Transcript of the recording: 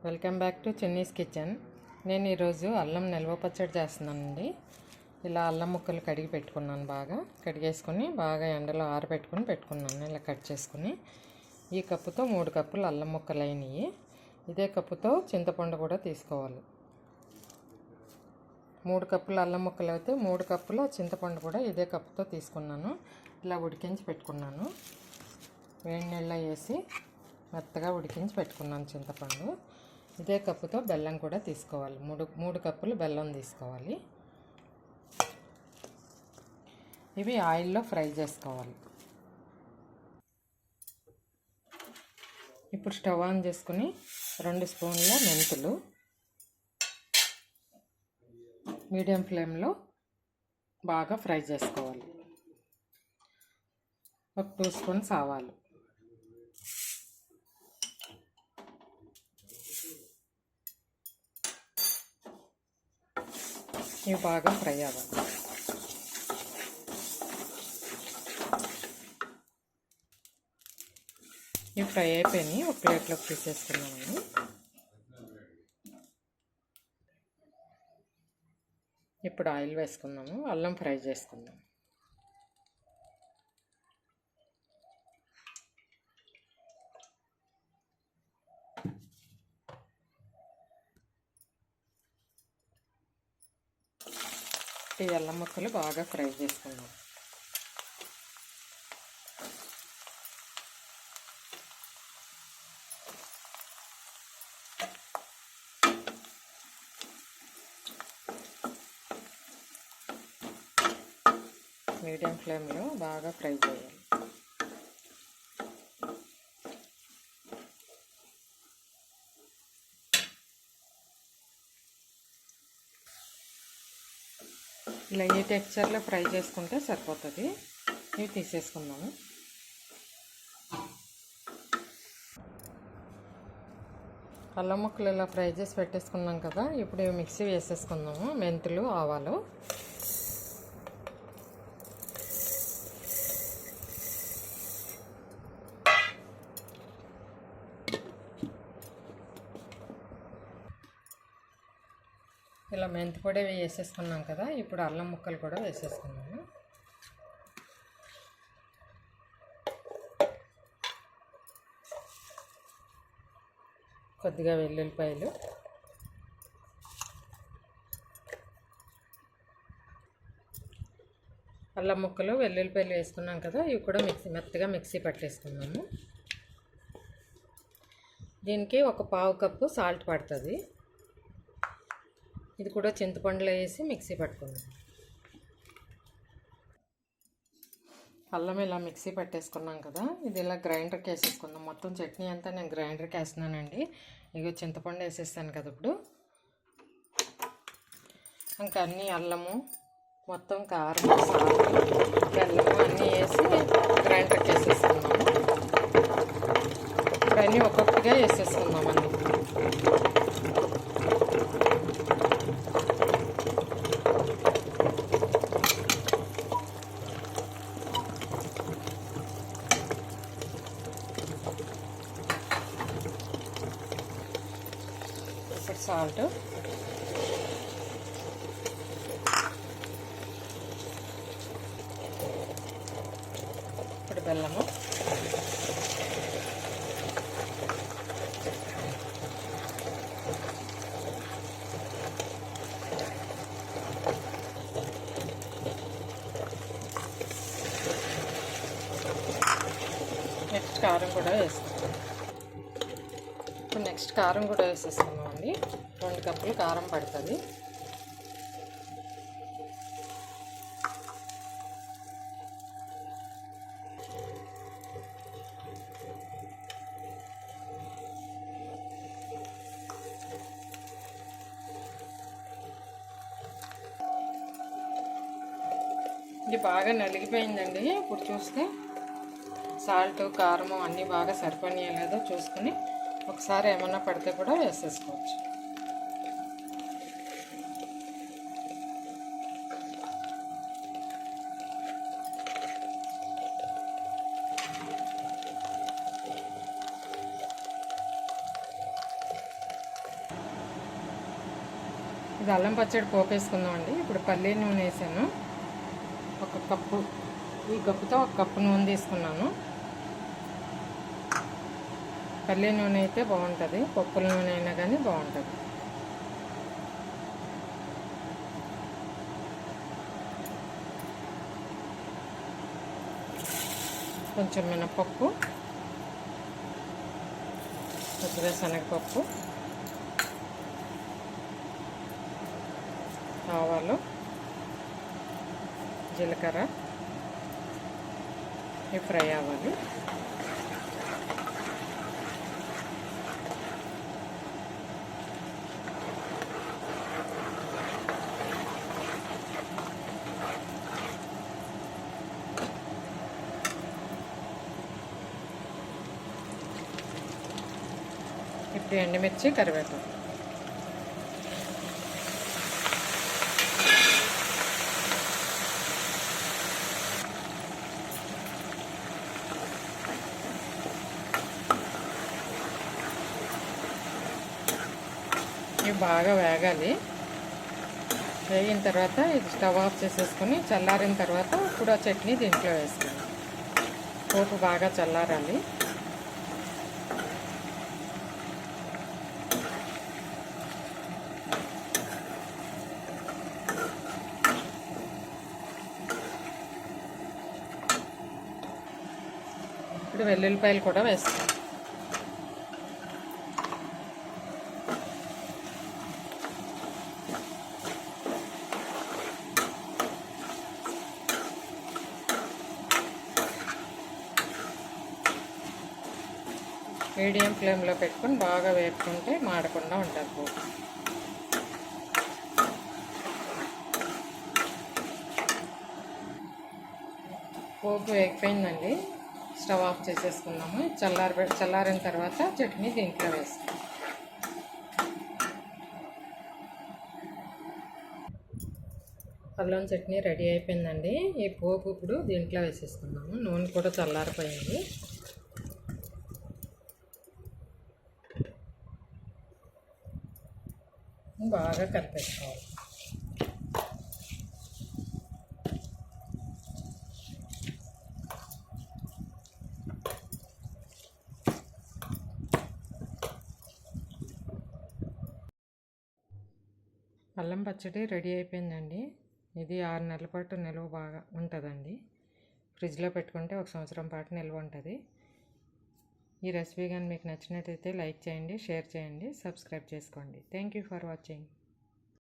Welcome back to Chinni's kitchen. నేను ఈరోజు అల్లం నిల్వ పచ్చడి చేస్తున్నానండి. ఇలా అల్లం ముక్కలు కడిగి పెట్టుకున్నాను, బాగా కడిగేసుకొని బాగా ఎండలో పెట్టుకున్నాను. ఇలా కట్ చేసుకుని ఈ కప్పుతో 3 కప్పులు అల్లం ముక్కలు అయినాయి. ఇదే కప్పుతో చింతపండు కూడా తీసుకోవాలి. 3 కప్పులు అల్లం ముక్కలు అయితే 3 కప్పుల చింతపండు కూడా ఇదే కప్పుతో తీసుకున్నాను. ఇలా ఉడికించి పెట్టుకున్నాను. వేడి నీళ్ళలో వేసి మెత్తగా ఉడికించి పెట్టుకున్నాను చింతపండు. ఇదే కప్పుతో బెల్లం కూడా తీసుకోవాలి. 3 కప్పులు బెల్లం తీసుకోవాలి. ఇవి ఆయిల్లో ఫ్రై చేసుకోవాలి. ఇప్పుడు స్టవ్ ఆన్ చేసుకుని 2 స్పూన్ల మెంతులు మీడియం ఫ్లేమ్లో బాగా ఫ్రై చేసుకోవాలి. 2 స్పూన్స్ ఆవాలు, ఇవి బాగా ఫ్రై అవ్వాలి. ఇవి ఫ్రై అయిపోయినాయి. ఒక ప్లేట్లోకి తీసేసుకున్నామండి. ఇప్పుడు ఆయిల్ వేసుకున్నాము. అల్లం ఫ్రై చేసుకుందాం. ఈ అల్లం ముక్కలు బాగా ఫ్రై చేసుకుందాం. మీడియం ఫ్లేమ్లో బాగా ఫ్రై చేయాలి. ఇలా ఈ టెక్స్చర్లో ఫ్రై చేసుకుంటే సరిపోతుంది. ఇవి తీసేసుకుందాము. అల్లం ముక్కలు ఇలా ఫ్రై చేసి పెట్టేసుకున్నాం కదా. ఇప్పుడు ఇవి మిక్సీ వేసేసుకుందాము. మెంతులు, ఆవాలు, ఇలా మెంతి పొడి వేసేసుకున్నాం కదా. ఇప్పుడు అల్లం ముక్కలు కూడా వేసేసుకున్నాము. కొద్దిగా వెల్లుల్లిపాయలు, అల్లం ముక్కలు, వెల్లుల్లిపాయలు వేసుకున్నాం కదా. ఇవి కూడా మెత్తగా మిక్సీ పట్టేసుకున్నాము. దీనికి ఒక 1/2 కప్పు సాల్ట్ పడుతుంది. ఇది కూడా చింతపండులో వేసి మిక్సీ పట్టుకుందాం. అల్లం ఇలా మిక్సీ పట్టేసుకున్నాం కదా. ఇది ఇలా గ్రైండర్కి వేసేసుకుందాం. మొత్తం చట్నీ అంతా నేను గ్రైండర్కి వేస్తున్నానండి. ఇగో చింతపండు వేసేస్తాను కదా. ఇప్పుడు ఇంకా అన్నీ అల్లము, మొత్తం కారం, బెల్లము అన్నీ వేసి గ్రైండర్కి వేసేసుకున్నాము. ఇప్పుడు అన్నీ ఒక్కొక్కటిగా వేసేసుకుందాం. అన్నీ సాల్ట్, ఇప్పుడు బెల్లము, నెక్స్ట్ కారం కూడా వేసుకుంటాం. ఇప్పుడు నెక్స్ట్ కారం కూడా వేసేసుకున్నాం అండి. 2 కప్పులు కారం పడుతుంది. ఇది బాగా నలిగిపోయిందండి. ఇప్పుడు చూస్తే సాల్ట్, కారము అన్నీ బాగా సరిపోయినాయో లేదో చూసుకుని ఒకసారి ఏమన్నా పడితే కూడా వేసేసుకోవచ్చు. ఇది అల్లం పచ్చడి పోపేసుకుందామండి. ఇప్పుడు పల్లి నూనె వేసాను, ఒక కప్పు. ఈ కప్పుతో ఒక కప్పు నూనె తీసుకున్నాను. పల్లి నూనె అయితే బాగుంటుంది, పప్పుల నూనె అయినా కానీ బాగుంటుంది. కొంచెం మినపప్పు, కొద్దిగా శనగపప్పు, ఆవాలు, జీలకర్ర ఇవి ఫ్రై అవ్వాలి. ఇప్పుడు ఎండుమిర్చి, కరివేపాకు. ఇవి బాగా వేగాలి. వేగిన తర్వాత ఇది స్టవ్ ఆఫ్ చేసేసుకొని చల్లారిన తర్వాత ఇప్పుడు ఆ చట్నీ దీంట్లో వేసుకోవాలి. పోపు బాగా చల్లారాలి. ఇప్పుడు వెల్లుల్లిపాయలు కూడా వేస్తాం. మీడియం ఫ్లేమ్లో పెట్టుకొని బాగా వేపుకుంటే మాడకుండా ఉంటుంది పోపు. పోపు వేగిపోయిందండి. స్టవ్ ఆఫ్ చేసేసుకున్నాము. చల్లారిన తర్వాత చట్నీ దీంట్లో వేస్తాం. అల్లం చట్నీ రెడీ అయిపోయిందండి. ఈ పోపు ఇప్పుడు దీంట్లో వేసేసుకున్నాము. నూనె కూడా చల్లారిపోయింది. బాగా కలిపేసుకోవాలి. అల్లం పచ్చడి రెడీ అయిపోయిందండి. ఇది 6 నెలల పాటు నిల్వ బాగా ఉంటుందండి. ఫ్రిడ్జ్లో పెట్టుకుంటే 1 సంవత్సరం పాటు నిల్వ ఉంటుంది. ఈ రెసిపీ కానీ మీకు నచ్చినట్లయితే లైక్ చేయండి, షేర్ చేయండి, సబ్స్క్రైబ్ చేసుకోండి. Thank you for watching.